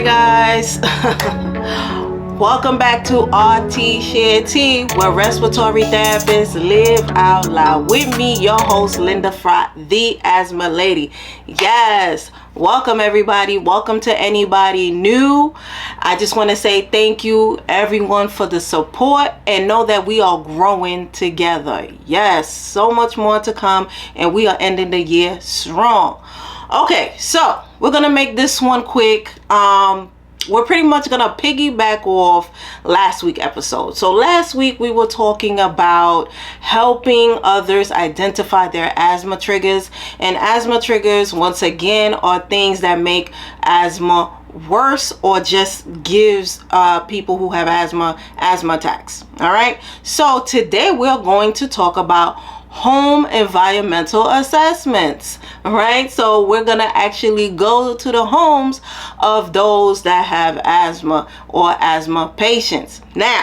Hi guys. Welcome back to Rts Share Tea, where respiratory therapists live out loud. With me, your host, Linda Frott, the asthma lady. Yes, welcome everybody. Welcome to anybody new. I just want to say thank you everyone for the support, and know that we are growing together. Yes, so much more to come, and we are ending the year strong. Okay, so we're gonna make this one quick. We're pretty much gonna piggyback off last week's episode. So last week we were talking about helping others identify their asthma triggers, and asthma triggers, once again, are things that make asthma worse or just gives people who have asthma attacks. All right, so today we're going to talk about home environmental assessments. All right, so we're gonna actually go to the homes of those that have asthma or asthma patients. Now,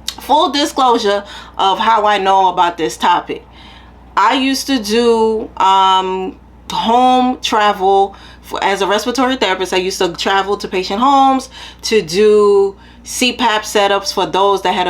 full disclosure of how I know about this topic. I used to do home travel as a respiratory therapist. I used to travel to patient homes to do CPAP setups for those that had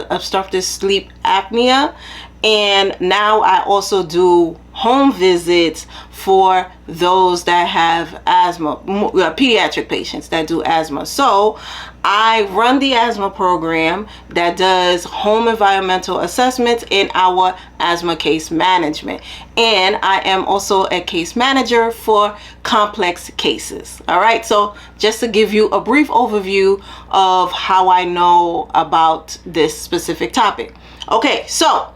obstructive sleep apnea. And now I also do home visits for those that have asthma, pediatric patients that do asthma. So I run the asthma program that does home environmental assessments in our Asthma Case Management. And I am also a case manager for complex cases. All right, so just to give you a brief overview of how I know about this specific topic. Okay, so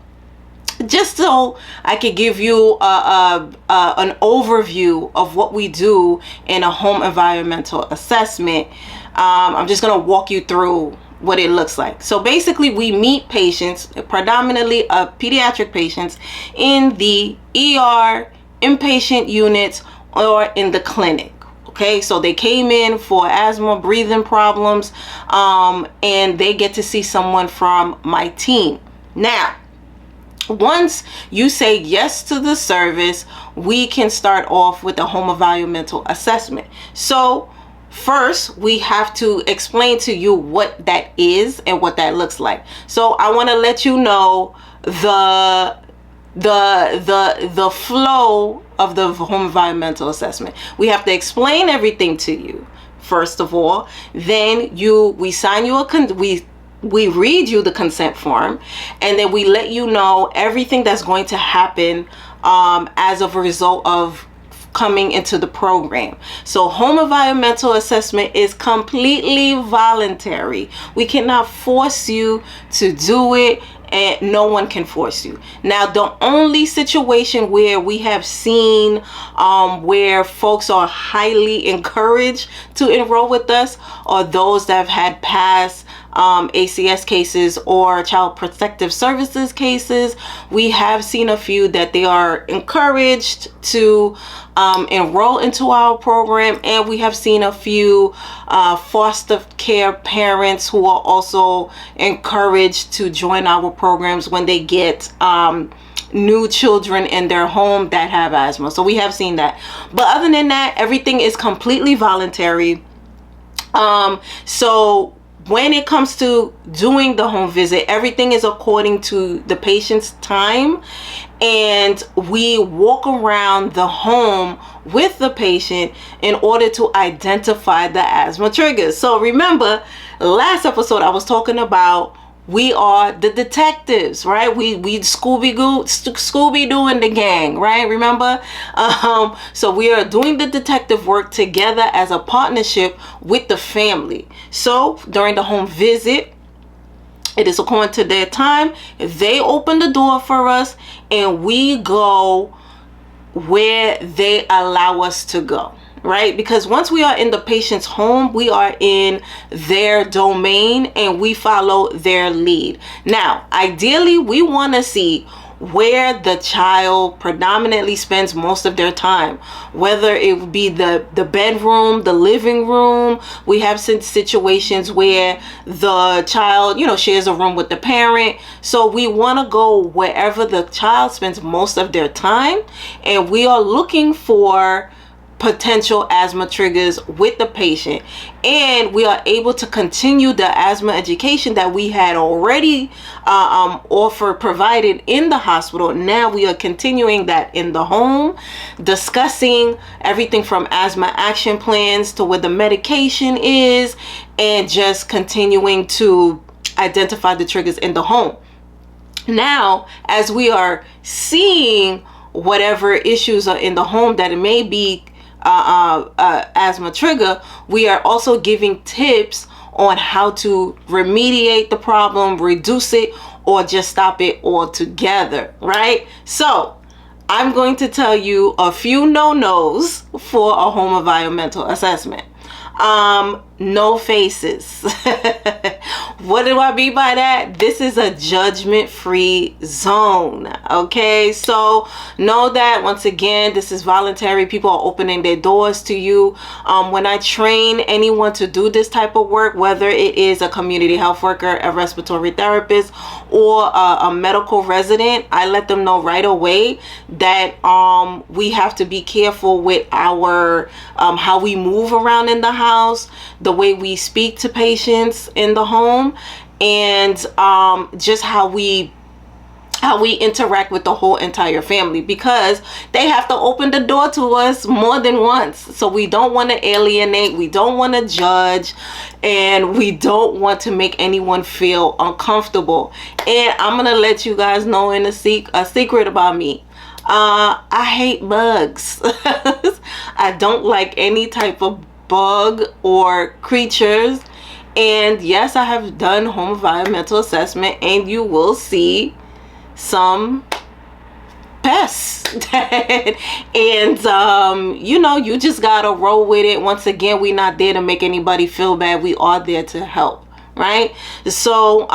just so I could give you an overview of what we do in a home environmental assessment, I'm just going to walk you through what it looks like. So basically, we meet patients, predominantly pediatric patients, in the ER, inpatient units, or in the clinic. Okay, so they came in for asthma, breathing problems, and they get to see someone from my team. Now, once you say yes to the service, we can start off with a home environmental assessment. So first, we have to explain to you what that is and what that looks like. So I want to let you know the flow of the home environmental assessment. We have to explain everything to you first of all. Then we sign you we read you the consent form, and then we let you know everything that's going to happen as a result of coming into the program. So home environmental assessment is completely voluntary. We cannot force you to do it, and no one can force you. Now, the only situation where we have seen where folks are highly encouraged to enroll with us are those that have had past ACS cases or Child Protective Services cases. We have seen a few that they are encouraged to enroll into our program, and we have seen a few foster care parents who are also encouraged to join our programs when they get new children in their home that have asthma. So we have seen that, but other than that, everything is completely voluntary. So when it comes to doing the home visit, everything is according to the patient's time, and we walk around the home with the patient in order to identify the asthma triggers. So remember, last episode I was talking about we are the detectives, right? We Scooby-Doo in the gang, right? Remember? So we are doing the detective work together as a partnership with the family. So during the home visit, it is according to their time. They open the door for us, and we go where they allow us to go. Right? Because once we are in the patient's home, we are in their domain and we follow their lead. Now, ideally, we want to see where the child predominantly spends most of their time, whether it would be the bedroom, the living room. We have situations where the child, shares a room with the parent. So we want to go wherever the child spends most of their time, and we are looking for potential asthma triggers with the patient, and we are able to continue the asthma education that we had already provided in the hospital. Now we are continuing that in the home, discussing everything from asthma action plans to what the medication is, and just continuing to identify the triggers in the home. Now, as we are seeing whatever issues are in the home that it may be asthma trigger, we are also giving tips on how to remediate the problem, reduce it, or just stop it altogether, right? So I'm going to tell you a few no-nos for a home environmental assessment. No faces. What do I mean by that? This is a judgment-free zone. Okay, so know that once again, this is voluntary. People are opening their doors to you. When I train anyone to do this type of work, whether it is a community health worker, a respiratory therapist, or a medical resident, I let them know right away that we have to be careful with our how we move around in the house, the way we speak to patients in the home, and just how we interact with the whole entire family, because they have to open the door to us more than once. So we don't want to alienate, we don't want to judge, and we don't want to make anyone feel uncomfortable. And I'm gonna let you guys know in a secret about me. I hate bugs. I don't like any type of bug or creatures. And yes, I have done home environmental assessment, and you will see some pests. And you just gotta roll with it. Once again, we're not there to make anybody feel bad. We are there to help, right? So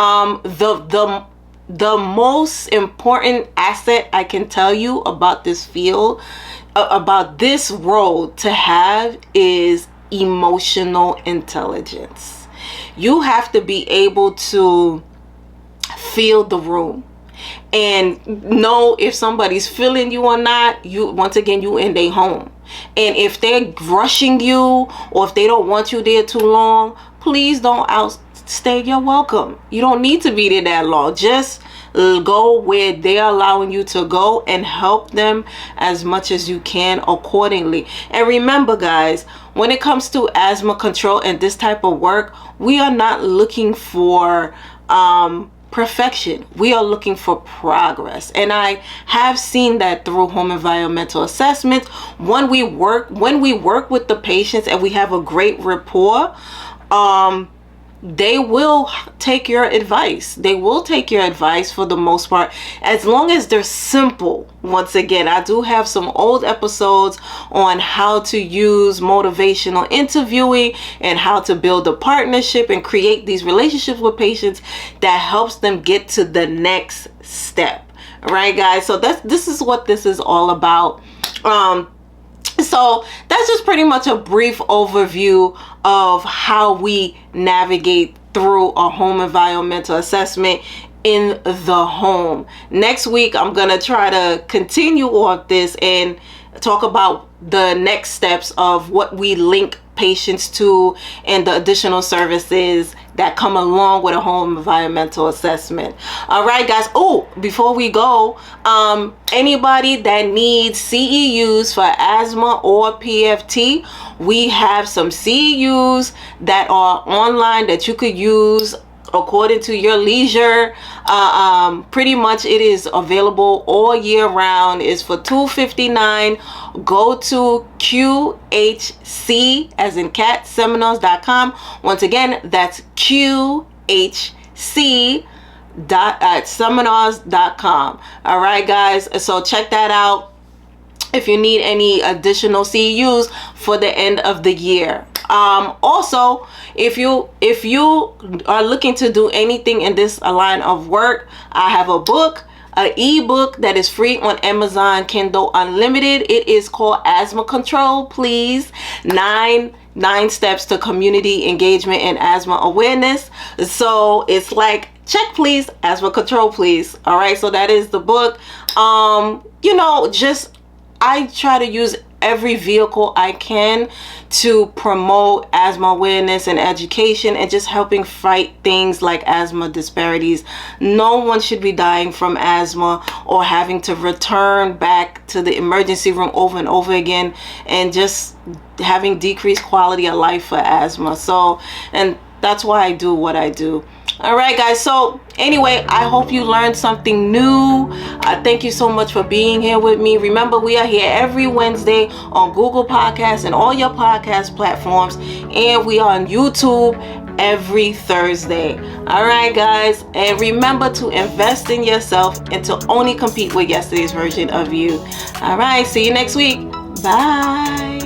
the most important asset I can tell you about this field, about this role to have, is emotional intelligence. You have to be able to feel the room and know if somebody's feeling you or not. You in their home, and if they're rushing you or if they don't want you there too long, please don't outstay your welcome. You don't need to be there that long. Just go where they're allowing you to go and help them as much as you can accordingly. And remember, guys, when it comes to asthma control and this type of work, we are not looking for perfection. We are looking for progress. And I have seen that through home environmental assessments. When we work with the patients and we have a great rapport, they will take your advice. They will take your advice for the most part, as long as they're simple. Once again, I do have some old episodes on how to use motivational interviewing and how to build a partnership and create these relationships with patients that helps them get to the next step. All right, guys? So this is what this is all about. So that's just pretty much a brief overview of how we navigate through a home environmental assessment in the home. Next week, I'm going to try to continue off this and talk about the next steps of what we link patients to and the additional services that come along with a home environmental assessment. All right, guys. Oh, before we go, anybody that needs CEUs for asthma or PFT, we have some CEUs that are online that you could use according to your leisure. Pretty much it is available all year round. It's for $259. Go to QHC as in cat seminars.com. Once again, that's QHC.seminars.com. All right, guys. So check that out if you need any additional CEUs for the end of the year. Also, if you are looking to do anything in this line of work, I have a book, an ebook that is free on Amazon Kindle Unlimited. It is called Asthma Control, Please. Nine steps to community engagement and asthma awareness. So it's like, check please, asthma control please. All right, so that is the book. I try to use every vehicle I can to promote asthma awareness and education, and just helping fight things like asthma disparities. No one should be dying from asthma or having to return back to the emergency room over and over again, and just having decreased quality of life for asthma. So, and that's why I do what I do. All right, guys. So anyway, I hope you learned something new. Thank you so much for being here with me. Remember, we are here every Wednesday on Google Podcasts and all your podcast platforms. And we are on YouTube every Thursday. All right, guys. And remember to invest in yourself and to only compete with yesterday's version of you. All right. See you next week. Bye.